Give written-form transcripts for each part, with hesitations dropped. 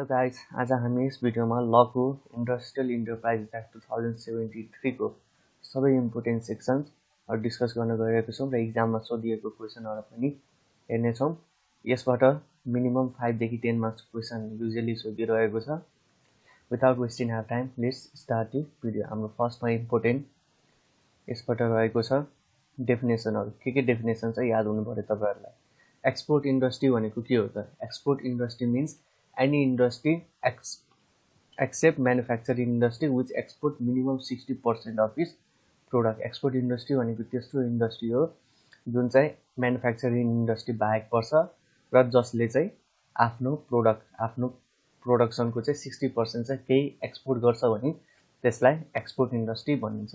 Guys, आज हामी यस भिडियोमा लको इन्डस्ट्रियल इन्टरप्राइजेस एक्ट 2073 को सबै इम्पोर्टेन्ट सेक्सन्स डिस्कस गर्न गइरहेको छौँ र एक्जाममा सोधिएको क्वेसनहरू पनि हेर्नेछौँ। यसबाट मिनिमम 5 देखि 10 मार्क्स क्वेसन युजुअली सोधिरहेको छ। Without wasting half time, let's start the video. हाम्रो फर्स्टमा इम्पोर्टेन्ट यसबाट रहेको छ डेफिनेसनहरू। के डेफिनेसन छ याद हुनु पर्यो तपाईहरुलाई। एक्सपोर्ट इन्डस्ट्री भनेको के हो त? Export industry means any industry except manufacturing industry which export minimum 60% of its product. Export industry भनेको त्यस्तो इन्डस्ट्री हो जुन चाहिँ म्यानुफ्याक्चरिङ इन्डस्ट्री बाहेक पर्छ र जसले चाहिँ आफ्नो प्रोडक्सनको चाहिँ 60% चाहिँ केही एक्सपोर्ट गर्छ भने त्यसलाई एक्सपोर्ट इन्डस्ट्री भनिन्छ।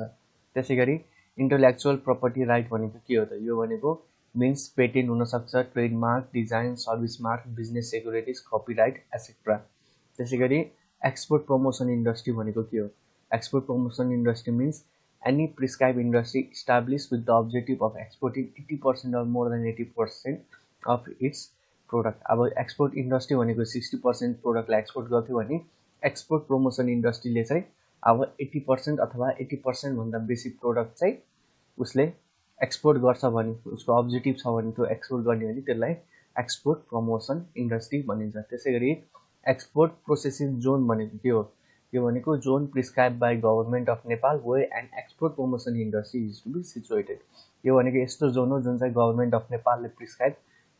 त्यसैगरी इन्टेलेक्चुअल प्रपर्टी राइट भनेको के हो त? यो भनेको मिन्स पेटेन्ट हुन सक्छ, trademark, design, service mark, business securities, copyright etcetera. त्यसैगरी एक्सपोर्ट प्रमोसन इन्डस्ट्री भनेको के हो? Export promotion industry means any prescribe industry establish with the objective of exporting 80% or more than 80% of its product. अब export industry भनेको 60% प्रोडक्टलाई export गर्थ्यो भने export promotion इन्डस्ट्रीले चाहिँ अब 80% अथवा 80% भन्दा बेसी प्रोडक्ट चाहिँ उसले एक्सपोर्ट गर्छ भने, उसको अब्जेक्टिभ छ भने त्यो एक्सपोर्ट गर्ने भने त्यसलाई एक्सपोर्ट प्रमोसन इन्डस्ट्री भनिन्छ। त्यसैगरी एक्सपोर्ट प्रोसेसिङ जोन भनेको के हो? यो भनेको zone prescribe by government of Nepal where and export promotion industry is to be situated. यो भनेको यस्तो जोन हो जुन चाहिँ गभर्नमेन्ट अफ नेपालले प्रिस्क्राइब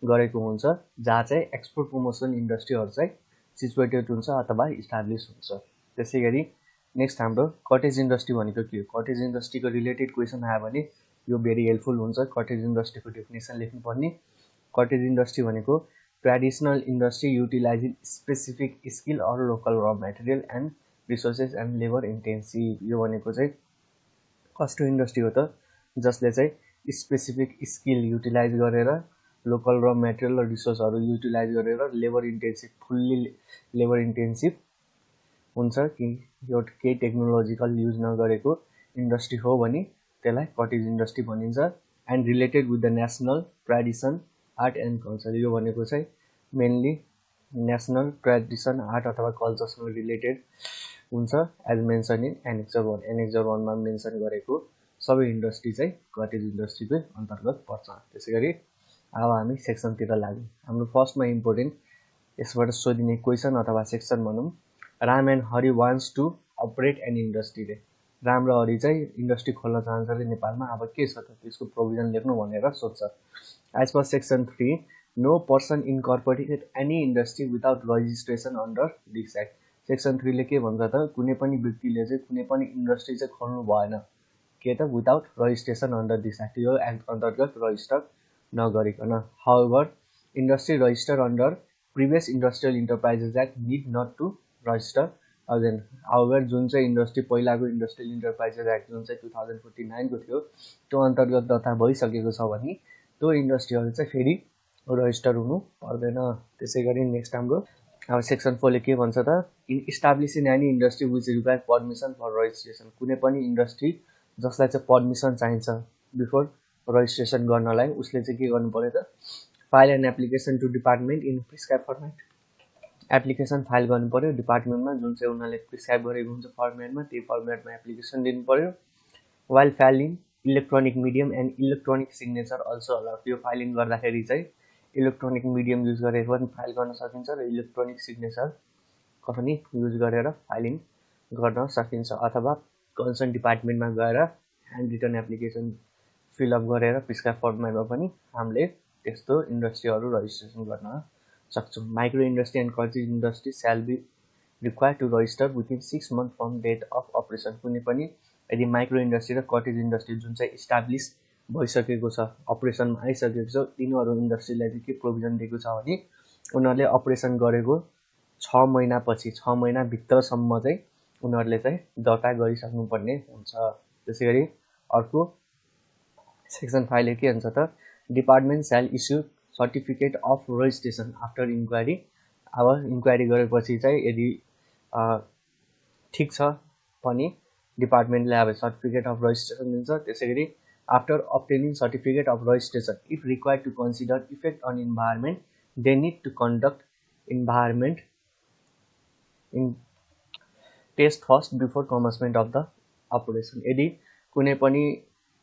गरेको हुन्छ, जहाँ चाहिँ एक्सपोर्ट प्रमोसन इन्डस्ट्रीहरू चाहिँ सिचुएटेड हुन्छ अथवा इस्टाब्लिस हुन्छ। त्यसैगरी नेक्स्ट हाम्रो कटेज इन्डस्ट्री भनेको के हो? कटेज इन्डस्ट्रीको रिलेटेड क्वेसन आयो भने यो भेरी हेल्पफुल हुन्छ। कटेज इन्डस्ट्रीको डेफिनेसन लेख्नुपर्ने। कटेज इन्डस्ट्री भनेको traditional industry utilizing specific skill or local raw material and resources and labour intensive. यो भनेको चाहिँ कस्तो इन्डस्ट्री हो त? जसले चाहिँ स्पेसिफिक स्किल युटिलाइज गरेर लोकल र मेटेरियल र रिसोर्सहरू युटिलाइज गरेर labour intensive, fully labour intensive हुन्छ कि यो केही टेक्नोलोजिकल युज नगरेको इन्डस्ट्री हो भने त्यसलाई कटेज इन्डस्ट्री भनिन्छ। And related with the national tradition, art and culture. यो भनेको चाहिँ मेनली नेसनल ट्रेडिसन, आर्ट अथवा कल्चरसँग रिलेटेड हुन्छ। As mention in annexure 1। Annexure 1 मा मेन्सन गरेको सबै इन्डस्ट्री चाहिँ कटेज इन्डस्ट्रीकै अन्तर्गत पर्छ। त्यसैगरी अब हामी सेक्सनतिर लाग्यौँ। हाम्रो फर्स्टमा इम्पोर्टेन्ट यसबाट सोधिने क्वेसन अथवा सेक्सन भनौँ, Ram and Hari wants to operate an industry. रे राम र हरि चाहिँ इन्डस्ट्री खोल्न चाहन्छ अरे नेपालमा। अब के छ त? त्यसको प्रोभिजन लेख्नु भनेर सोध्छ। As per section 3, no person incorporated any industry without registration under this act. Section 3 ले के भन्छ त? कुनै पनि व्यक्तिले चाहिँ कुनै पनि इन्डस्ट्री चाहिँ खोल्नु भएन, के त? Without registration under this act. यो एक्ट अन्तर्गत रजिस्टर नगरिकन। However industry register under previous industrial enterprises act need not to register again. However जुन चाहिँ इन्डस्ट्री पहिलाको इन्डस्ट्रियल इन्टरप्राइजेस एक्ट जुन चाहिँ 2049 को थियो त्यो अन्तर्गत दर्ता भइसकेको छ भने त्यो इन्डस्ट्रीहरू चाहिँ फेरि रजिस्टर हुनु पर्दैन। त्यसैगरी नेक्स्ट हाम्रो अब सेक्सन 4 ले के भन्छ त? In establishing any industry which require permission for registration. कुनै पनि इन्डस्ट्री जसलाई चाहिँ पर्मिसन चाहिन्छ बिफोर रजिस्ट्रेसन गर्नलाई, उसले चाहिँ के गर्नु पर्यो त? File an application to department in prescribe format. Application file गर्नु पर्यो डिपार्टमेन्टमा, जुन चाहिँ उनीहरूले प्रिस्क्राइब गरेको हुन्छ फर्मेटमा, त्यही फर्मेटमा एप्लिकेसन दिनु पर्यो। While filing electronic medium and electronic signature also allowed. यो फाइलिङ गर्दाखेरि चाहिँ इलेक्ट्रोनिक मिडियम युज गरेर पनि फाइल गर्न सकिन्छ र इलेक्ट्रोनिक सिग्नेचरको पनि युज गरेर फाइलिङ गर्न सकिन्छ। अथवा कन्सर्न डिपार्टमेन्टमा गएर ह्यान्ड रिटन एप्लिकेसन फिलअप गरेर प्रिस्क्राइब फर्मेटमा पनि हामीले त्यस्तो इन्डस्ट्रीहरू रजिस्ट्रेसन गर्न सक्छौँ। Micro industry and cottage industry shall be require to register within 6 months from date of operation. कुनै पनि यदि माइक्रो इन्डस्ट्री र कटेज इन्डस्ट्री जुन चाहिँ इस्टाब्लिस भइसकेको छ, अपरेसनमा आइसकेको छ, तिनीहरू इन्डस्ट्रीलाई चाहिँ के प्रोभिजन दिएको छ भने उनीहरूले अपरेसन गरेको 6 महिनापछि, 6 महिनाभित्रसम्म चाहिँ उनीहरूले चाहिँ दर्ता गरिसक्नुपर्ने हुन्छ। त्यसैगरी अर्को सेक्सन 5 ले के भन्छ त? Department shall issue certificate of registration after inquiry. अब इन्क्वायरी गरेपछि चाहिँ यदि ठिक छ भने डिपार्टमेन्टले अब सर्टिफिकेट अफ रजिस्ट्रेसन दिन्छ। त्यसैगरी after obtaining certificate of registration if required to consider effect on environment they need to conduct environment in test first before commencement of the operation. यदि कुनै पनि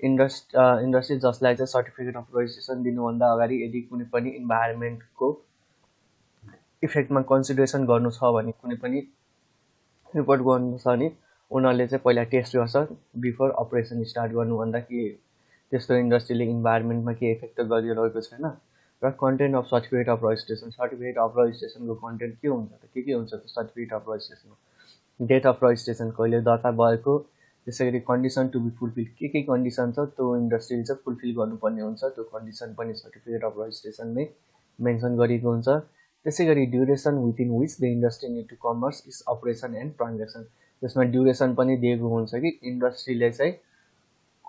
इन्डस्ट्री जसलाई चाहिँ सर्टिफिकेट अफ रजिस्ट्रेसन दिनुभन्दा अगाडि यदि कुनै पनि इन्भाइरोमेन्टको इफेक्टमा कन्सिडरेसन गर्नु छ भने, कुनै पनि रिपोर्ट गर्नु छ भने उनीहरूले चाहिँ पहिला टेस्ट गर्छ बिफोर अपरेसन स्टार्ट गर्नुभन्दा कि त्यस्तो इन्डस्ट्रीले इन्भाइरोमेन्टमा के इफेक्ट गरिरहेको छैन। र content of certificate of registration, certificate of रजिस्ट्रेसनको कन्टेन्ट के हुन्छ त, के हुन्छ त सर्टिफिकेट अफ रजिस्ट्रेसनमा? डेट अफ रजिस्ट्रेसन कहिले दर्ता भएको, त्यसै गरी कन्डिसन टु बी फुलफिल, के कन्डिसन छ त्यो इन्डस्ट्रीले चाहिँ फुलफिल गर्नुपर्ने हुन्छ, त्यो कन्डिसन पनि सर्टिफिकेट अफ रजिस्ट्रेसनमै मेन्सन गरिएको हुन्छ। त्यसै गरी duration within which the industry need to commerce is operation and transaction, त्यसमा ड्युरेसन पनि दिएको हुन्छ कि इन्डस्ट्रीले चाहिँ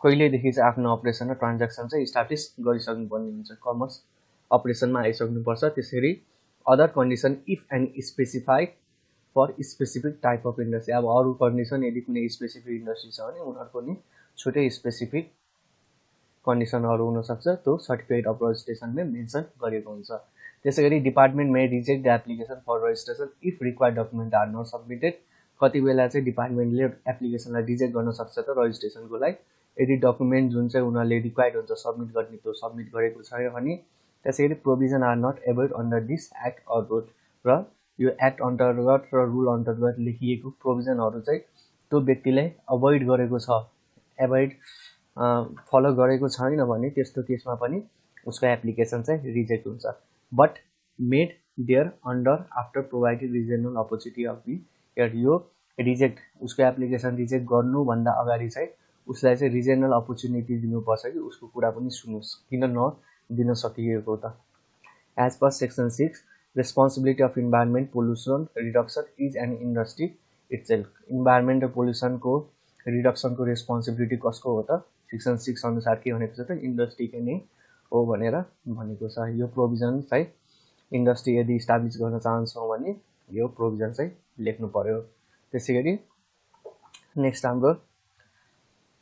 कहिलेदेखि चाहिँ आफ्नो अपरेसन र ट्रान्ज्याक्सन चाहिँ इस्टाब्लिस गरिसक्नुपर्ने हुन्छ, कमर्स अपरेसनमा आइसक्नुपर्छ। त्यसरी other condition if and specified for specific type of industry, अब अरू कन्डिसन यदि कुनै स्पेसिफिक इन्डस्ट्री छ भने उनीहरूको नि छुट्टै स्पेसिफिक कन्डिसनहरू हुनसक्छ, त्यो सर्टिफिकेट अफ रजिस्ट्रेसनमै मेन्सन गरेको हुन्छ। त्यसै गरी department may reject the application for registration if required document are not submitted, कति बेला चाहिँ डिपार्टमेन्टले एप्लिकेसनलाई रिजेक्ट गर्न सक्छ त रजिस्ट्रेसनको लागि, यदि डकुमेन्ट जुन चाहिँ उनीहरूले रिक्वायर्ड हुन्छ सबमिट गर्ने त्यो सबमिट गरेको छैन भने। त्यसै गरी provision are not avoid under this act or rule, र यो एक्ट अन्तर्गत र रुल अन्तर्गत लेखिएको प्रोभिजनहरू चाहिँ त्यो व्यक्तिले अभोइड गरेको छ, एभोइड फलो गरेको छैन भने त्यस्तो केसमा पनि उसको एप्लिकेसन चाहिँ रिजेक्ट हुन्छ। But made there under after provided regional opportunity of the air, यो रिजेक्ट उसको एप्लिकेसन रिजेक्ट गर्नुभन्दा अगाडि चाहिँ उसलाई चाहिँ रिजनल अपर्च्युनिटी दिनुपर्छ कि उसको कुरा पनि सुनोस्, किन नदिन सकिएको त। As per section 6 responsibility of environment pollution reduction is an industry itself, environment र पोल्युसनको रिडक्सनको रेस्पोन्सिबिलिटी कसको हो त? सेक्सन 6 अनुसार के भनेको छ त, इन्डस्ट्रीकै नै हो भनेर भनेको छ। यो प्रोभिजन चाहिँ इन्डस्ट्री यदि इस्टाब्लिस गर्न चाहन्छौँ भने यो प्रोभिजन चाहिँ लेख्नु पर्यो। त्यसै गरी नेक्स्ट हाम्रो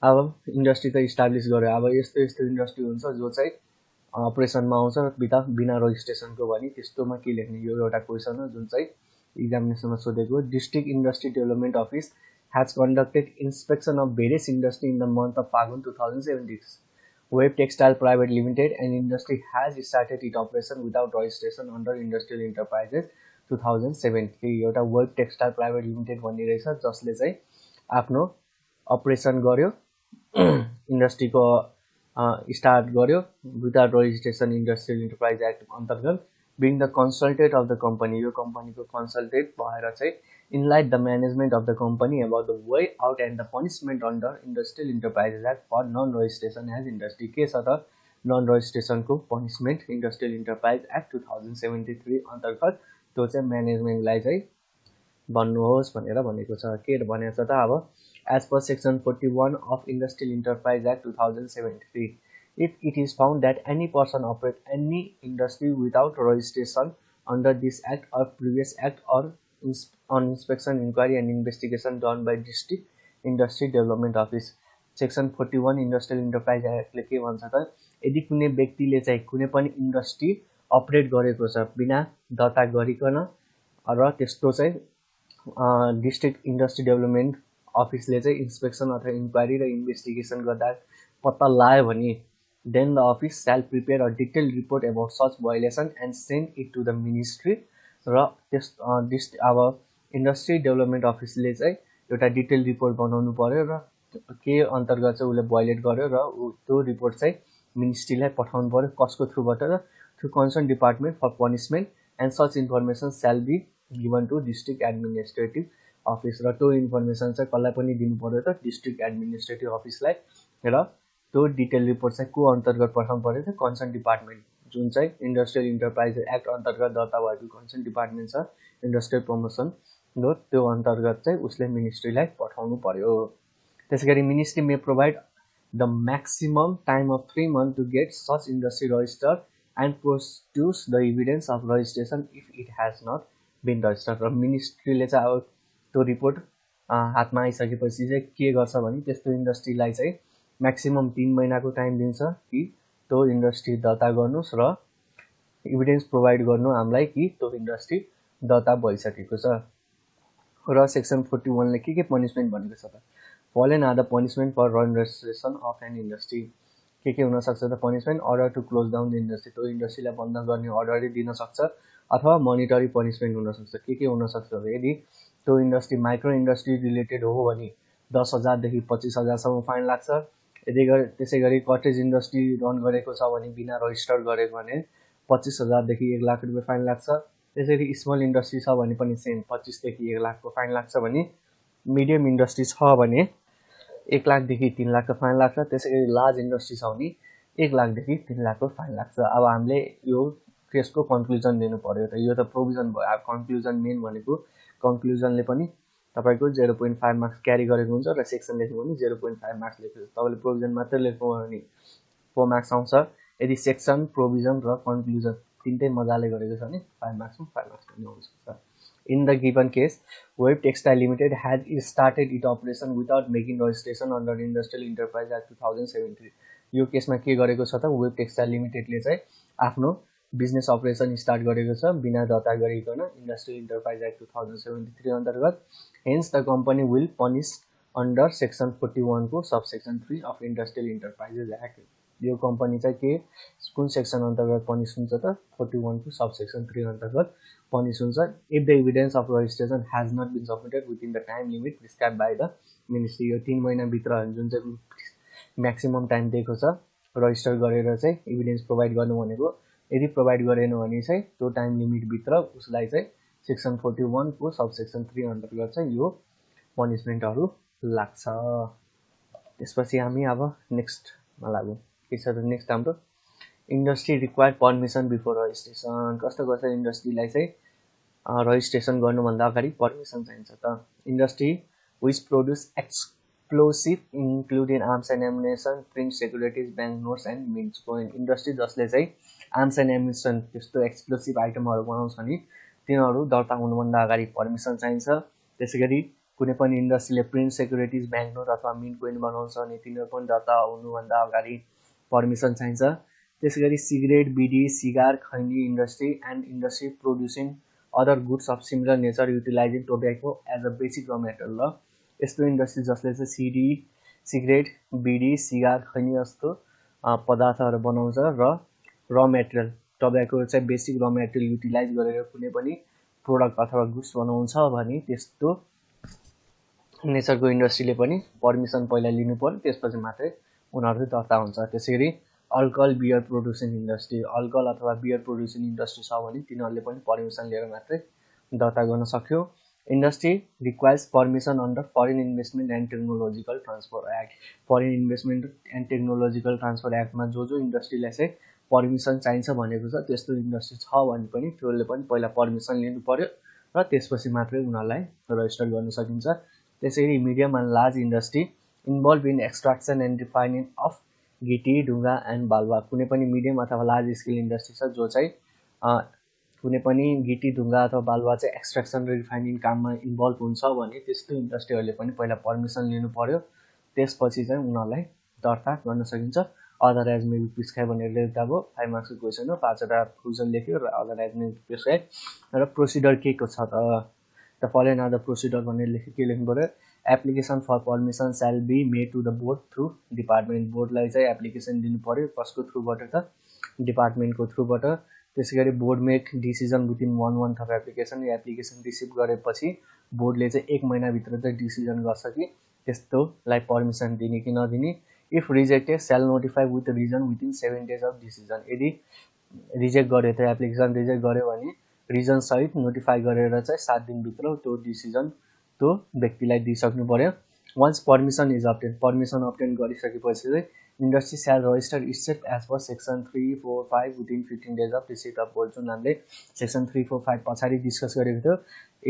अब इन्डस्ट्री त इस्टाब्लिस गर्यो, अब यस्तो यस्तो इन्डस्ट्री हुन्छ जो चाहिँ अपरेसनमा आउँछ बिना रजिस्ट्रेसनको भने त्यस्तोमा के लेख्ने, यो एउटा क्वेसन हो जुन चाहिँ इक्जामिनेसनमा सोधेको। District industry development office has conducted inspection of various industry in the month of Phagun 2017. Wave Textile Private Limited and industry has started its operation without registration under Industrial Enterprises 2017. एउटा web textile private limited भन्ने रहेछ जसले चाहिँ आफ्नो operation गर्यो, इन्डस्ट्रीको start गर्यो without registration industrial enterprise act अन्तर्गत। Being the consultant of the company, यो कम्पनीको कन्सल्टेन्ट भएर चाहिँ enlight the management of the company about the way out and the punishment under industrial enterprises act for non registration as industry, के छ त non रजिस्ट्रेसनको punishment industrial enterprise act 2073 अन्तर्गत त्यो चाहिँ म्यानेजमेन्टलाई चाहिँ भन्नुहोस् भनेर भनेको छ। के भनेको छ त अब as per section 41 of industrial enterprise act 2073, if it is found that any person operates any industry without registration under this act or previous act or on inspection, inquiry and investigation done by district industry development office, section 41 industrial enterprise act ले के भन्छ त, यदि कुनै व्यक्तिले चाहिँ कुनै पनि इन्डस्ट्री अपरेट गरेको छ बिना दर्ता गरिकन र त्यस्तो चाहिँ डिस्ट्रिक्ट इन्डस्ट्री डेभलपमेन्ट अफिसले चाहिँ इन्स्पेक्सन अथवा इन्क्वायरी र इन्भेस्टिगेसन गर्दा पत्ता लगायो भने then the office shall prepare a detailed report about such violation and send it to the ministry, र त्यस अब इन्डस्ट्री डेभलपमेन्ट अफिसले चाहिँ एउटा डिटेल रिपोर्ट बनाउनु पर्यो र के अन्तर्गत चाहिँ उसले भायोलेट गर्यो र त्यो रिपोर्ट चाहिँ मिनिस्ट्रीलाई पठाउनु पर्यो, कसको थ्रुबाट र through concern department for punishment and such information shall be given to district administrative office, र त्यो इन्फर्मेसन चाहिँ कसलाई पनि दिनु पर्यो त डिस्ट्रिक्ट एडमिनिस्ट्रेटिभ अफिसलाई, र त्यो डिटेल रिपोर्ट चाहिँ को अन्तर्गत पठाउनु पर्यो त कन्सर्न डिपार्टमेन्ट, जुन चाहिँ इन्डस्ट्रियल इन्टरप्राइज एक्ट अन्तर्गत दर्ता भएको कन्सर्न डिपार्टमेन्ट छ इन्डस्ट्रियल प्रमोसन हो, त्यो अन्तर्गत चाहिँ उसले मिनिस्ट्रीलाई पठाउनु पर्यो। त्यसै गरी ministry may provide the maximum time of 3 months to get such industry registered and produce the evidence of registration if it has not been registered, र मिनिस्ट्रीले चाहिँ अब त्यो रिपोर्ट हातमा आइसकेपछि चाहिँ के गर्छ भने त्यस्तो इन्डस्ट्रीलाई चाहिँ म्याक्सिमम 3 महिनाको टाइम दिन्छ कि त्यो इन्डस्ट्री दर्ता गर्नुहोस् र इभिडेन्स प्रोभाइड गर्नु हामीलाई कि त्यो इन्डस्ट्री दर्ता भइसकेको छ। र सेक्सन 41 ले के पनिशमेन्ट भनेको छ त following are the punishment for registration of an industry के हुन सक्छ त punishment order to close down the industry त्यो इन्डस्ट्रीलाई बन्द गर्ने अर्डरै दिन सक्छ अथवा मोनिटरी पनिशमेन्ट हुन सक्छ के हुन सक्छ भने यदि त्यो इन्डस्ट्री माइक्रो इन्डस्ट्री रिलेटेड हो भने 10,000 देखि 25,000 सम्म फाइन लाग्छ त्यसैगरी कटेज इन्डस्ट्री रन गरेको छ भने बिना रजिस्टर गरेको भने 25,000 देखि 1 लाख रुपैयाँ फाइन लाग्छ त्यसैगरी स्मल इन्डस्ट्री छ भने पनि सेम 25 देखि 1 लाखको फाइन लाग्छ भने मिडियम इन्डस्ट्री छ भने 1 लाखदेखि 3 लाखको फाइन लाग्छ त्यसैगरी लार्ज इन्डस्ट्री छ भने 1 लाखदेखि 3 लाखको फाइन लाग्छ अब हामीले यो केसको कन्क्लुजन दिनु पर्यो त यो त प्रोभिजन भयो अब कन्क्लुजन मेन भनेको कन्क्लुजनले पनि तपाईको 0.5 मार्क्स क्यारी गरेको हुन्छ र सेक्सन लेख्नु पनि 0.5 मार्क्स लेख्नु तपाईले प्रोभिजन मात्र लेख्नु भने 4 मार्क्स आउँछ यदि सेक्सन प्रोभिजन र कन्क्लुजन तीनटै मजाले गरेको छ भने 5 मार्क्स 5 मार्क्स पनि आउन सक्छ In the given case, Web Textile Limited had started its operation without making registration under Industrial Enterprise Act 2073. यो केसमा के गरेको छ त वेब टेक्सटाइल लिमिटेडले चाहिँ आफ्नो बिजनेस अपरेसन स्टार्ट गरेको छ बिना दर्ता गरिकन इन्डस्ट्रियल इन्टरप्राइज एक्ट 2073 अन्तर्गत hence the company will punish under section 41 को subsection 3 of industrial enterprises act यो कम्पनी चाहिँ के कुन सेक्सन अन्तर्गत पनिश हुन्छ त 41 को सबसेक्सन 3 अन्तर्गत पनिश हुन्छ if the evidence of registration has not been submitted within the time limit prescribe by the ministry यो 3 महिना भित्र जुन चाहिँ म्याक्सिमम टाइम दिएको छ रजिस्टर गरेर चाहिँ एभिडेन्स प्रोभाइड गर्नु भनेको यदि प्रोभाइड गरेन भने चाहिँ त्यो टाइम लिमिट भित्र उसलाई चाहिँ सेक्सन 41 को सबसेक्सन 3 अन्तर्गत चाहिँ यो पनिशमेन्टहरु लाग्छ त्यसपछि हामी अब नेक्स्टमा लागौं के छ त नेक्स्ट हाम्रो industry required permission before registration कस्तो इन्डस्ट्रीलाई चाहिँ रजिस्ट्रेसन गर्नुभन्दा अगाडि परमिसन चाहिन्छ त industry which produce explosive including arms and ammunition print securities bank notes and mints coin industry जसले चाहिँ आर्म्स एन्ड एमुनेसन त्यस्तो एक्सप्लोसिभ आइटमहरु बनाउँछ नि तिनीहरु दर्ता हुनुभन्दा अगाडि परमिसन चाहिन्छ त्यसैगरी कुनै पनि इन्डस्ट्रीले प्रिन्ट सेक्युरिटिज बैंक नोट अथवा मिन्ट कोइन बनाउँछ अनि तिनीहरु पनि दर्ता हुनुभन्दा अगाडि परमिसन चाहिन्छ त्यसैगरी cigarette bidi cigar khaini industry and industry producing other goods of similar nature utilising tobacco as a basic raw material ल यस्तो इन्डस्ट्री जसले चाहिँ सिगरेट बिडी सिगार खैनी जस्तो पदार्थहरु बनाउँछ र मेटेरियल टोब्याको चाहिँ बेसिक र मेटेरियल युटिलाइज गरेर कुनै पनि प्रोडक्ट अथवा गुड्स बनाउँछ भने त्यस्तो नेचरको इन्डस्ट्रीले पनि परमिसन पहिला लिनु पर्यो त्यसपछि मात्रै उनीहरु दर्ता हुन्छ त्यसैगरी alcohol beer producing industry alcohol अथवा बियर प्रोड्युसिङ इन्डस्ट्री छ भने तिनीहरुले पनि परमिसन लिएर मात्रै दर्ता गर्न सक्यो industry requires permission under foreign investment and technological transfer act foreign investment and technological transfer एक्टमा जो इन्डस्ट्रीलाई चाहिँ परमिसन चाहिन्छ भनेको छ त्यस्तो इन्डस्ट्री छ भने पनि त्यसले पनि पहिला परमिसन लिनु पर्यो र त्यसपछि मात्रै उनीहरुलाई रजिस्टर गर्न सकिन्छ त्यसैगरी medium and large industry involve in extraction and refining of गिटी ढुङ्गा एन्ड बालुवा कुनै पनि मिडियम अथवा लार्ज स्केल इन्डस्ट्री छ जो चाहिँ कुनै पनि गिटी ढुङ्गा अथवा बालुवा चाहिँ एक्सट्र्याक्सन र रिफाइनिङ काममा इन्भल्भ हुन्छ भने त्यस्तो इन्डस्ट्रीहरुले पनि पहिला परमिसन लिनु पर्यो त्यसपछि चाहिँ उनीहरुलाई दर्ता गर्न सकिन्छ अदरवाइज मे बी प्रिस्क्राइब भनेर लेख्दा भयो 5 मार्क्सको क्वेशन हो 5 वटा प्रोभिजन लेख्यो र अदरवाइज मे बी प्रिस्क्राइब र प्रोसिडर के को छ त the following are the procedure भनेर लेख्यो के लेख्नु पर्यो application for permission shall be made to the board through department बोर्डलाई चाहिँ एप्लिकेसन दिनु पर्यो कसको थ्रुबाट त डिपार्टमेन्टको थ्रुबाट त्यसैगरी board make decision within 1 month of application application receive गरेपछि बोर्डले चाहिँ 1 महिना भित्र चाहिँ डिसिजन गर्छ कि त्यस्तोलाई परमिसन दिने कि नदिने if rejected shall notify with reason within 7 days of decision यदि रिजेक्ट गर्यो त एप्लिकेसन रिजेक्ट गर्यो भने रिजन सहित नोटिफाई गरेर चाहिँ 7 दिन भित्र त्यो डिसिजन त्यो व्यक्तिलाई दिइसक्नु पर्यो once permission is obtain permission obtain गरिसकेपछि चाहिँ industry shall register itself as per section 345 within 15 days of receipt of board जुन हामीले सेक्सन 345 पछाडि डिस्कस गरेको थियो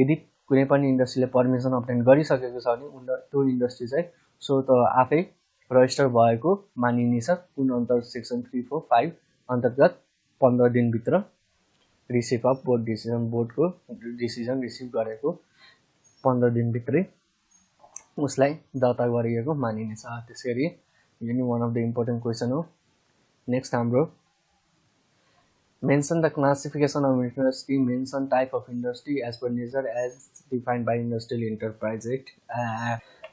यदि कुनै पनि इन्डस्ट्रीले परमिसन अब्टेन गरिसकेको छ भने त्यो इन्डस्ट्री चाहिँ सो त आफै रजिस्टर भएको मानिनेछ कुन अन्तर सेक्सन 345 अन्तर्गत 15 दिन भित्र रिसिभ अफ बोर्ड डिसिजन बोर्डको डिसिजन रिसिभ गरेको 15 दिन भित्रै उसलाई दर्ता गरिएको मानिनेछ त्यसैगरी यो नि one of the important question हो नेक्स्ट हाम्रो Mention the classification of industry. Mention type of industry as per nature as defined by Industrial Enterprise Act.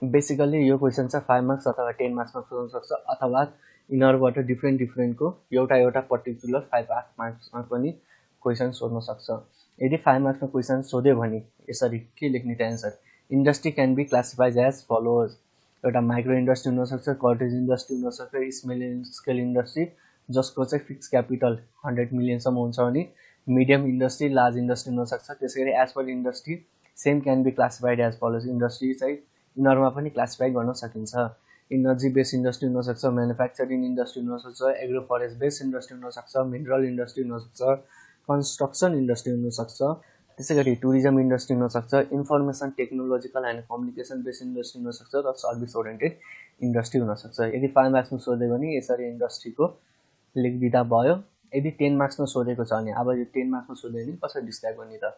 Basically यो क्वेसन चाहिँ 5 मार्क्स अथवा 10 मार्क्समा सोध्न सक्छ अथवा यिनीहरूबाट डिफ्रेन्टको एउटा पर्टिकुलर 5 मार्क्समा पनि क्वेसन सोध्न सक्छ। यदि 5 मार्क्समा क्वेसन सोध्यो भने यसरी के लेख्ने त answer. Industry can be classified as follows. एउटा माइक्रो इन्डस्ट्री हुनसक्छ, कटेज इन्डस्ट्री हुनसक्छ, स्मल स्केल इन्डस्ट्री जसको चाहिँ फिक्स क्यापिटल 100 मिलियनसम्म हुन्छ भने मिडियम इन्डस्ट्री, लार्ज इन्डस्ट्री हुनसक्छ। त्यसैगरी as per industry same can be classified as follows. Industry चाहिँ यिनीहरूमा पनि क्लासिफाई गर्न सकिन्छ। इनर्जी बेस्ड इन्डस्ट्री हुनसक्छ, म्यानुफ्याक्चरिङ इन्डस्ट्री हुनसक्छ, एग्रो फरेस्ट बेस्ड इन्डस्ट्री हुनसक्छ, मिनरल इन्डस्ट्री हुनसक्छ, कन्स्ट्रक्सन इन्डस्ट्री हुनसक्छ, त्यसैगरी टुरिज्म इन्डस्ट्री हुनसक्छ, information technological and communication based industry हुनसक्छ र सर्भिस ओरिएन्टेड इन्डस्ट्री हुनसक्छ। यदि 5 मार्क्समा सोध्यो भने यसरी इन्डस्ट्रीको लेखिदिँदा भयो। यदि 10 मार्क्समा सोधेको छ भने अब यो 10 मार्क्समा सोध्यो भने कसरी डिस्क्राइब गर्ने त।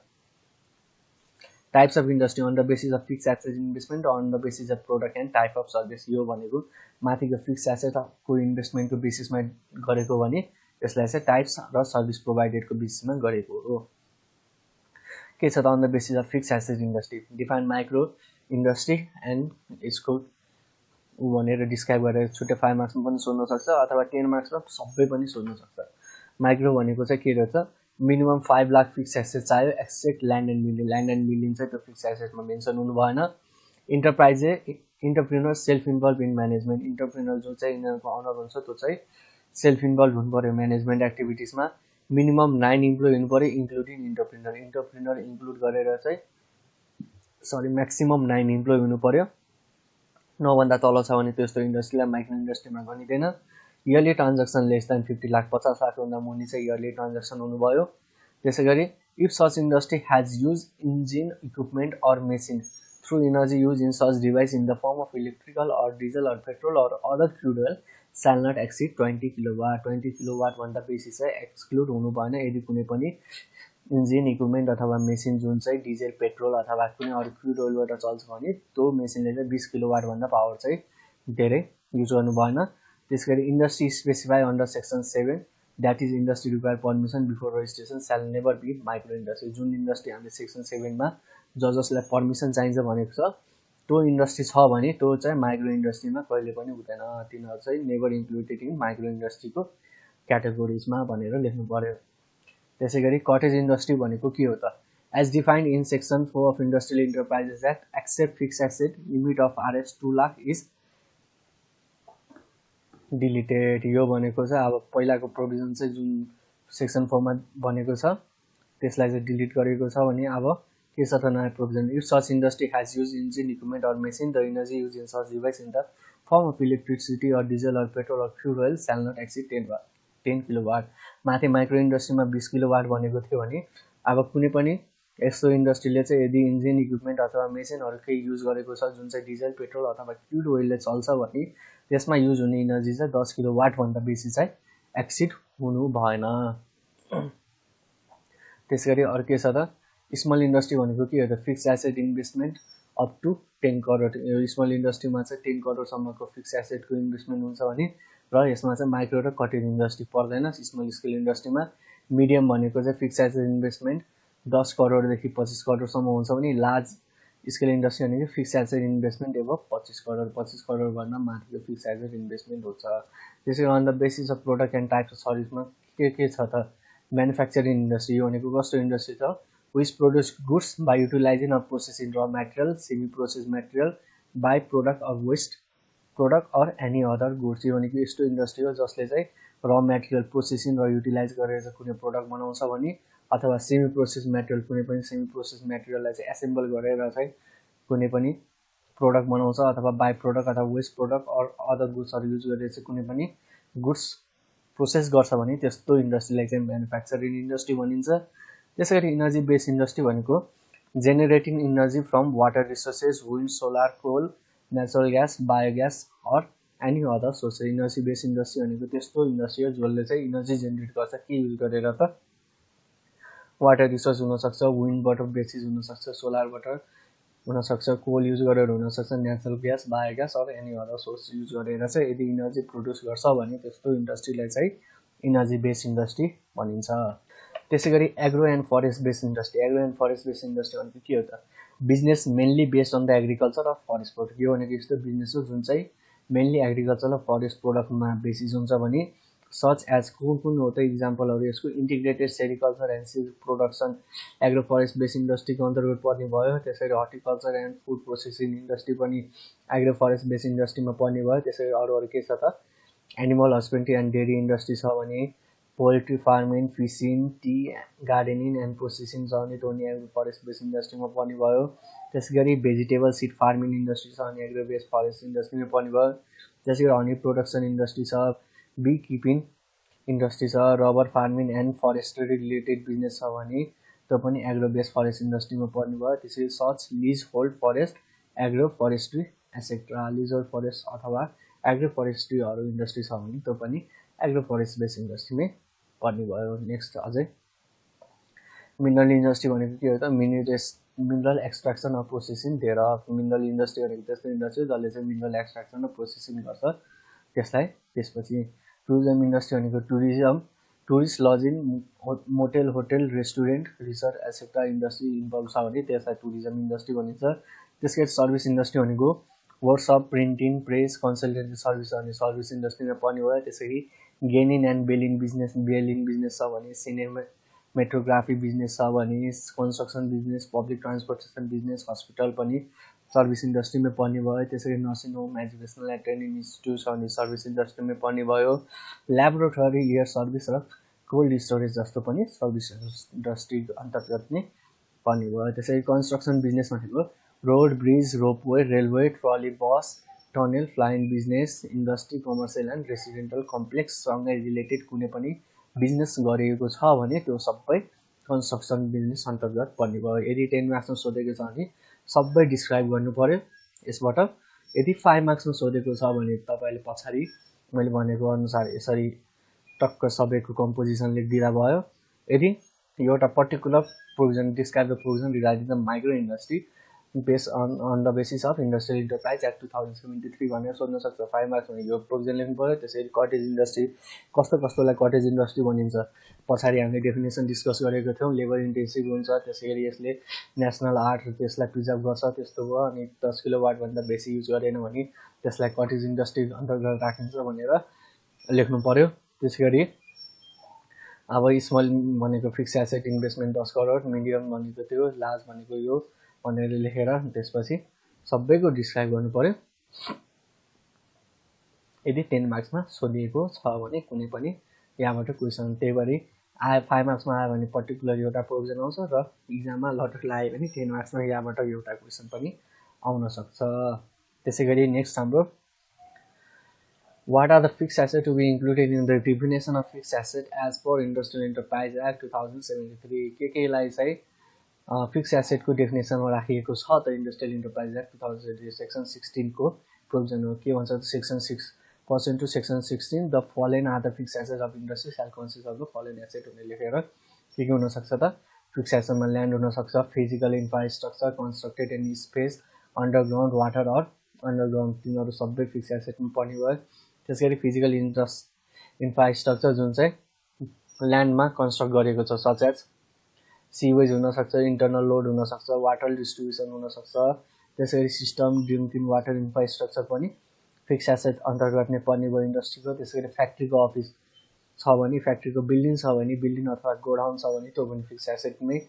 Types of industry on the basis of fix asset investment on the basis of product and type of service. यो भनेको माथिको फिक्स एसेटको इन्भेस्टमेन्टको बेसिसमा गरेको भने यसलाई चाहिँ टाइप्स र सर्भिस प्रोभाइडेडको बेसिसमा गरेको हो। के छ त on the basis of fix asset industry. Define micro industry and यसको भनेर डिस्क्राइब गरेर छुट्टै 5 मार्क्समा पनि सोध्न सक्छ अथवा 10 मार्क्समा सबै पनि सोध्न सक्छ। माइक्रो भनेको चाहिँ के रहेछ, मिनिमम 5 लाख फिक्स एसेट चाहियो except land and building. Land and building चाहिँ त्यो फिक्स एसेटमा मेन्सन हुनु भएन। Entrepreneur self involve in management. Entrepreneur जो चाहिँ यिनीहरूको अनर हुन्छ त्यो चाहिँ सेल्फ इन्भल्भ हुनु पऱ्यो म्यानेजमेन्ट एक्टिभिटिजमा। मिनिमम 9 इम्प्लोइ हुनु पऱ्यो इन्क्लुडिङ इन्टरप्रेन्योर। इन्टरप्रेन्योर इन्क्लुड गरेर चाहिँ म्याक्सिमम 9 इम्प्लोइ हुनु पऱ्यो। 9 भन्दा तल छ भने त्यस्तो इन्डस्ट्रीलाई माइक्रो इन्डस्ट्रीमा गनिँदैन। Yearly transaction less than 50 lakh, 50 लाखभन्दा मुनि चाहिँ इयरली ट्रान्जेक्सन हुनुभयो। त्यसै गरी if such industry has use engine equipment or machine through energy use in such device in the form of electrical or diesel or petrol or other crude oil shall not exceed 20 kilowatt. 20 kilowatt भन्दा बेसी चाहिँ exclude हुनु भएन। यदि कुनै पनि engine equipment अथवा machine जुन चाहिँ डिजेल पेट्रोल अथवा कुनै अरू क्रूड ओइलबाट चल्छ भने त्यो मेसिनले चाहिँ 20 किलोवाट भन्दा पावर चाहिँ धेरै युज गर्नु भएन। त्यसैगरी industry specify under section 7 that is industry require permission before registration shall never be micro industry. जुन इन्डस्ट्री हामीले सेक्सन 7मा जसलाई पर्मिसन चाहिन्छ भनेको छ त्यो इन्डस्ट्री छ भने त्यो चाहिँ माइक्रो इन्डस्ट्रीमा कहिले पनि हुँदैन। तिनीहरू चाहिँ नेभर इन्क्लुडेड इन माइक्रो इन्डस्ट्रीको क्याटेगोरिजमा भनेर लेख्नु पर्यो। त्यसै गरी कटेज इन्डस्ट्री भनेको के हो त। As defined in section 4 of industrial enterprises act except fix asset limit of RS 2 lakh is deleted. यो भनेको चाहिँ अब पहिलाको प्रोभिजन चाहिँ जुन सेक्सन 4 मा भनेको छ त्यसलाई चाहिँ डिलिट गरेको छ भने अब के छ त नयाँ provision. If such industry has use engine equipment or machine the energy use in such device in the form of electricity or diesel or petrol or crude oil shall not exceed 10 kilowatt. माथि micro इन्डस्ट्रीमा 20 kilowatt भनेको थियो भने अब कुनै पनि यस्तो इन्डस्ट्रीले चाहिँ यदि इन्जिन इक्विपमेन्ट अथवा मेसिनहरू केही युज गरेको छ जुन चाहिँ डिजल पेट्रोल अथवा क्रूड ओइलले चल्छ भने त्यसमा युज हुने इनर्जी चाहिँ 10 किलोवाट भन्दा बेसी चाहिँ एक्सिड हुनु भएन। त्यसैगरी अर्को के छ त स्मल इन्डस्ट्री भनेको के हो त fix asset investment up to 10 crore. Small इन्डस्ट्रीमा चाहिँ 10 करोडसम्मको फिक्स एसेटको इन्भेस्टमेन्ट हुन्छ भने र यसमा चाहिँ माइक्रो र कटेज इन्डस्ट्री पर्दैन स्मल स्केल इन्डस्ट्रीमा। मिडियम भनेको चाहिँ फिक्स एसेट इन्भेस्टमेन्ट 10 करोडदेखि 25 करोडसम्म हुन्छ भने लार्ज स्केल इन्डस्ट्री भनेको fix asset investment above 25 crore. 25 crore भन्दा माथिको फिक्स एसेट इन्भेस्टमेन्ट हुन्छ। त्यसै on the basis of product and types of सर्भिसमा के छ त म्यानुफ्याक्चरिङ इन्डस्ट्री। यो भनेको कस्तो इन्डस्ट्री छ which produce goods by utilising of processing र material semi process material by product of waste product or any other goods. यो भनेको यस्तो इन्डस्ट्री हो जसले चाहिँ र मेटेरियल प्रोसेसिङ र युटिलाइज गरेर चाहिँ कुनै प्रोडक्ट बनाउँछ भने अथवा सेमी प्रोसेस मेटेरियल कुनै पनि सेमी प्रोसेस मेटेरियललाई चाहिँ एसेम्बल गरेर चाहिँ कुनै पनि प्रोडक्ट बनाउँछ अथवा बाई प्रोडक्ट अथवा वेस्ट प्रोडक्ट अर अदर गुड्सहरू युज गरेर चाहिँ कुनै पनि गुड्स प्रोसेस गर्छ भने त्यस्तो इन्डस्ट्रीलाई चाहिँ म्यानुफ्याक्चरिङ इन्डस्ट्री भनिन्छ। त्यसै गरी इनर्जी बेस्ड इन्डस्ट्री भनेको generating energy from water resources wind solar coal natural gas biogas or any other source. Energy based industry भनेको त्यस्तो इन्डस्ट्री हो जसले चाहिँ इनर्जी जेनेरेट गर्छ के युज गरेर त वाटर रिसोर्स हुनसक्छ विन्डबाट बेसिस हुनसक्छ सोलरबाट हुनसक्छ कोल युज गरेर हुनसक्छ natural gas biogas or any other source use गरेर चाहिँ यदि इनर्जी प्रड्युस गर्छ भने त्यस्तो इन्डस्ट्रीलाई चाहिँ इनर्जी बेस्ड इन्डस्ट्री भनिन्छ। त्यसैगरी agro and forest based industry. Agro and forest based industry भनेको के हो त? Business mainly based on the agriculture of forest product. यो भनेको यस्तो बिजनेस हो जुन चाहिँ मेनली एग्रिकल्चर र फरेस्ट प्रोडक्टमा बेसिस हुन्छ भने सच एज कुन हो त इक्जाम्पलहरू यसको? Integrated sericulture and silk production agro forest based इन्डस्ट्रीको अन्तर्गत पर्ने भयो। त्यसरी horticulture and food processing industry पनि एग्रो फरेस्ट बेस्ड इन्डस्ट्रीमा पर्ने भयो। त्यसरी अरू के छ त? Animal husbandry and dairy industry छ भने, poultry farming, fishing, T gardening and processing छ भने त्यो पनि एग्रो फरेस्ट बेस्ड इन्डस्ट्रीमा पर्ने भयो। त्यसै गरी भेजिटेबल सिड फार्मिङ इन्डस्ट्री छ भने एग्रो बेस्ड फरेस्ट इन्डस्ट्रीमा पर्ने भयो। त्यसै गरी हनी प्रोडक्सन इन्डस्ट्री छ, बी किपिङ इन्डस्ट्री छ, rubber farming and forestry related business छ भने त्यो पनि एग्रो बेस्ड फरेस्ट इन्डस्ट्रीमा पर्ने भयो। त्यसरी such lease hold forest agro forestry etcetera, lease hold forest अथवा एग्रो फरेस्ट्रीहरू इन्डस्ट्री छ भने त्यो पनि एग्रो फरेस्ट बेस्ड इन्डस्ट्रीमै पर्ने भयो। नेक्स्ट अझै मिनरल इन्डस्ट्री भनेको के हो त? Mineral extraction of processing there. Mineral industry भनेको त्यस्तो इन्डस्ट्री जसले चाहिँ मिनरल एक्सट्र्याक्सन र प्रोसेसिङ गर्छ त्यसलाई। त्यसपछि टुरिज्म इन्डस्ट्री भनेको tourist lodging, motel, hotel, restaurant, resort et cetera industry involve छ भने त्यसलाई टुरिज्म इन्डस्ट्री भनिन्छ। त्यसकै सर्भिस इन्डस्ट्री भनेको workshop, printing, press, consultancy service अनि सर्भिस इन्डस्ट्रीमा पर्ने भयो। त्यसरी गेनिङ एन्ड बेलिङ बिजनेस छ भने, सिनेमेटोग्राफी बिजनेस छ भने, construction business, public transportation business, hospital पनि सर्भिस इन्डस्ट्रीमै पर्ने भयो। त्यसरी nursing home, educational and training institute छ भने सर्भिस इन्डस्ट्रीमै पर्ने भयो। ल्याबोरेटरी, एयर सर्भिस र कोल्ड स्टोरेज जस्तो पनि सर्भिस इन्डस्ट्री अन्तर्गत नै पर्ने भयो। त्यसरी कन्स्ट्रक्सन बिजनेस भनेको road, bridge, ropeway, railway, trolley, bus, tunnel, flying business, industry, commercial and residential कम्प्लेक्ससँगै रिलेटेड कुनै पनि बिजनेस गरिएको छ भने त्यो सबै कन्स्ट्रक्सन बिजनेस अन्तर्गत पर्ने भयो। यदि 10 मार्क्समा सोधेको छ भने सबै डिस्क्राइब गर्नु पर्यो यसबाट। यदि 5 मार्क्समा सोधेको छ भने तपाईँले पछाडि मैले भनेको अनुसार यसरी टक्क सबैको कम्पोजिसन लेखिदिँदा भयो। यदि एउटा particular provision describe the provision regarding the micro industry based on the basis of industrial enterprise act 2073 भनेर सोध्न सक्छ। 5 मार्क्स भने यो प्रोभिजन लेख्नु पऱ्यो। त्यसरी कटेज इन्डस्ट्री कस्तोलाई कटेज इन्डस्ट्री भनिन्छ पछाडि हामीले डेफिनेसन डिस्कस गरेको थियौँ। लेबर इन्टेन्सिभ हुन्छ, त्यसै गरी यसले नेसनल आर्ट त्यसलाई प्रिजर्भ गर्छ त्यस्तो भयो। अनि 10 किलोवाटभन्दा बेसी युज गरेन भने त्यसलाई कटेज इन्डस्ट्री अन्तर्गत राखिन्छ भनेर लेख्नु पऱ्यो। त्यसै गरी अब स्मल भनेको fix asset investment 10 crore, medium भनेको त्यो, लार्ज भनेको यो भनेर लेखेर त्यसपछि सबैको डिस्क्राइब गर्नु पर्यो। यदि 10 मार्क्समा सोधिएको छ भने कुनै पनि यहाँबाट क्वेसन, त्यही भएर 5 मार्क्समा आयो भने पर्टिकुलर एउटा प्रोभिजन आउँछ र इक्जाममा लटक लाग्यो भने 10 मार्क्समा यहाँबाट एउटा क्वेसन पनि आउन सक्छ। त्यसै गरी नेक्स्ट हाम्रो What are the fixed assets to be included in the definition of fixed asset as per Industrial Enterprise Act 2073? के लाई चाहिँ फिक्स एसेटको डेफिनेसनमा राखिएको छ त इन्डस्ट्रियल इन्टरप्राइज एक्ट 2073 सेक्सन 16 को प्रोभिजन हो। के भन्छ त section 6 percent to section 16 the following are the fix asset of industry shall consist of the following asset भनेर लेखेर के हुनसक्छ त? फिक्स एसेटमा ल्यान्ड हुनसक्छ, physical infrastructure, constructed in space, underground water or underground, तिनीहरू सबै फिक्स एसेटमा पर्ने भयो। त्यसै गरी फिजिकल इन्फ्रास्ट्रक्चर जुन चाहिँ ल्यान्डमा कन्स्ट्रक्ट गरेको छ, सच एज सीवेज हुनसक्छ, इन्टरनल लोड हुनसक्छ, वाटर डिस्ट्रिब्युसन हुनसक्छ। त्यसै गरी सिस्टम, ड्रिङ्किङ वाटर इन्फ्रास्ट्रक्चर पनि फिक्स एसेट अन्तर्गत नै पर्ने भयो इन्डस्ट्रीको। त्यसै गरी फ्याक्ट्रीको अफिस छ भने, फ्याक्ट्रीको बिल्डिङ छ भने, बिल्डिङ अथवा गोडाउन छ भने त्यो पनि फिक्स एसेटमै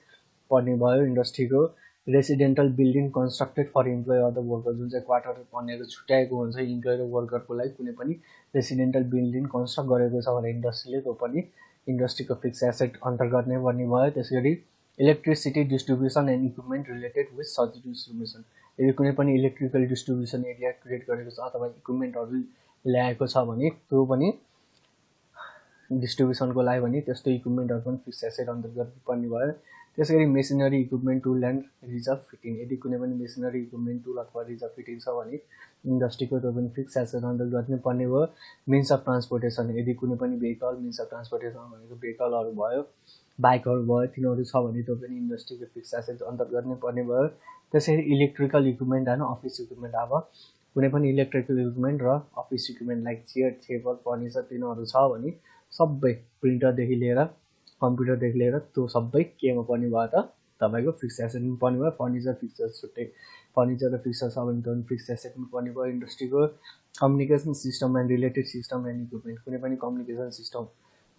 पर्ने भयो इन्डस्ट्रीको। Residential building constructed for employee of the worker, जुन चाहिँ क्वार्टर भनेर छुट्याएको हुन्छ इम्प्लोइ र वर्करको लागि कुनै पनि रेसिडेन्टल बिल्डिङ कन्स्ट्रक्ट गरेको छ भने इन्डस्ट्रीले त्यो पनि इन्डस्ट्रीको फिक्स एसेट अन्तर्गत नै पर्ने भयो। त्यसै गरी electricity distribution and equipment related with such distribution, यदि कुनै पनि इलेक्ट्रिकल डिस्ट्रिब्युसन एरिया क्रिएट गरेको छ अथवा इक्विपमेन्टहरू ल्याएको छ भने त्यो पनि डिस्ट्रिब्युसनको लागि भने त्यस्तो इक्विपमेन्टहरू पनि फिक्स एसेट अन्तर्गत पर्ने भयो। त्यसै गरी machinery equipment, tool and reserve fitting, यदि कुनै पनि मेसिनरी इक्विपमेन्ट, टुल अथवा रिजर्भ फिटिङ छ भने इन्डस्ट्रीको त्यो पनि फिक्स एसेट अन्तर्गत नै पर्ने भयो। मिन्स अफ ट्रान्सपोर्टेसन, यदि कुनै पनि भेहिकल, मिन्स अफ ट्रान्सपोर्टेसन भनेको भेहिकलहरू भयो, बाइकहरू भयो, तिनीहरू छ भने त्यो पनि इन्डस्ट्रीको फिक्स एसेट अन्तर्गत नै पर्ने भयो। त्यसरी इलेक्ट्रिकल इक्विपमेन्ट होइन, अफिस इक्विपमेन्ट, अब कुनै पनि इलेक्ट्रिकल इक्विपमेन्ट र office equipment like chair, table, furniture तिनीहरू छ भने सबै प्रिन्टरदेखि लिएर कम्प्युटरदेखि लिएर त्यो सबै केमा पर्ने भयो त तपाईँको फिक्स एसेटमा पर्ने भयो। फर्निचर फिक्चर छुट्टै, फर्निचर र फिक्चर छ भने त फिक्स एसेटमा पर्ने भयो। इन्डस्ट्रीको communication system and related system and equipment, कुनै पनि कम्युनिकेसन सिस्टम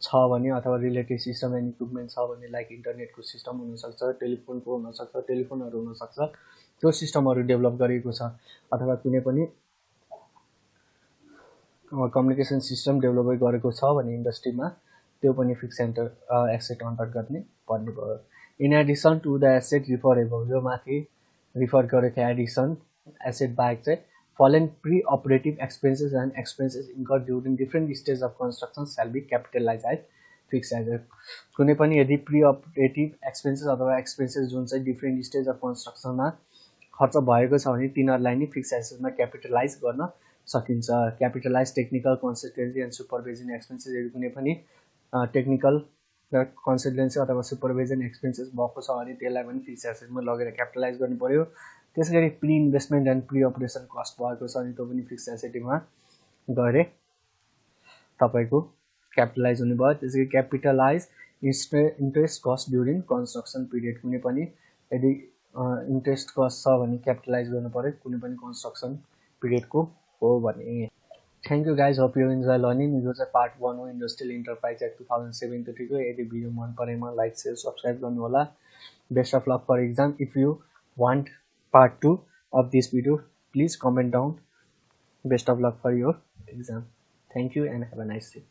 छ भने अथवा रिलेटेड सिस्टम एन्ड इक्विपमेन्ट छ भने लाइक इन्टरनेटको सिस्टम हुनसक्छ, टेलिफोनको हुनसक्छ, टेलिफोनहरू हुनसक्छ, त्यो सिस्टमहरू डेभलप गरिएको छ अथवा कुनै पनि कम्युनिकेसन सिस्टम डेभलप गरेको छ भने इन्डस्ट्रीमा त्यो पनि फिक्स एसेट अन्तर्गत नै पर्ने भयो। In addition to the asset referable, यो माथि रिफर गरेको एडिसन एसेट बाहेक चाहिँ following pre operative expenses and expenses incurred during different stage of construction shall be capitalise as fix asset. कुनै पनि यदि प्री अपरेटिभ एक्सपेन्सेस अथवा एक्सपेन्सेस जुन चाहिँ डिफ्रेन्ट स्टेज अफ कन्स्ट्रक्सनमा खर्च भएको छ भने तिनीहरूलाई नै फिक्स एसेटमा क्यापिटलाइज गर्न सकिन्छ। Capitalise technical consultancy and supervision expenses, यदि कुनै पनि टेक्निकल र कन्सल्टेन्सी अथवा सुपरभिजन एक्सपेन्सेस भएको छ भने त्यसलाई पनि फिक्स एसेटमा लगेर क्यापिटलाइज गर्नु पर्यो। त्यसै गरी pre investment and pre operation cost भएको छ भने त्यो पनि फिक्स एसेटमा गएर तपाईँको क्यापिटलाइज हुने भयो। त्यसै गरी capitalise interest cost during construction period, कुनै पनि यदि इन्ट्रेस्ट कस्ट छ भने क्यापिटलाइज गर्नु पर्यो कुनै पनि कन्स्ट्रक्सन पिरियडको हो भने। Thank you guys, hope you enjoy learning. यो चाहिँ पार्ट 1 हो इन्डस्ट्रियल इन्टरप्राइज एक्ट 2007 को। यदि भिडियो मन परेमा लाइक सेयर सब्सक्राइब गर्नु होला। Best of luck for exam. If you want part 2 of this video, please comment down. Best of luck for your exam. Thank you and have a nice day.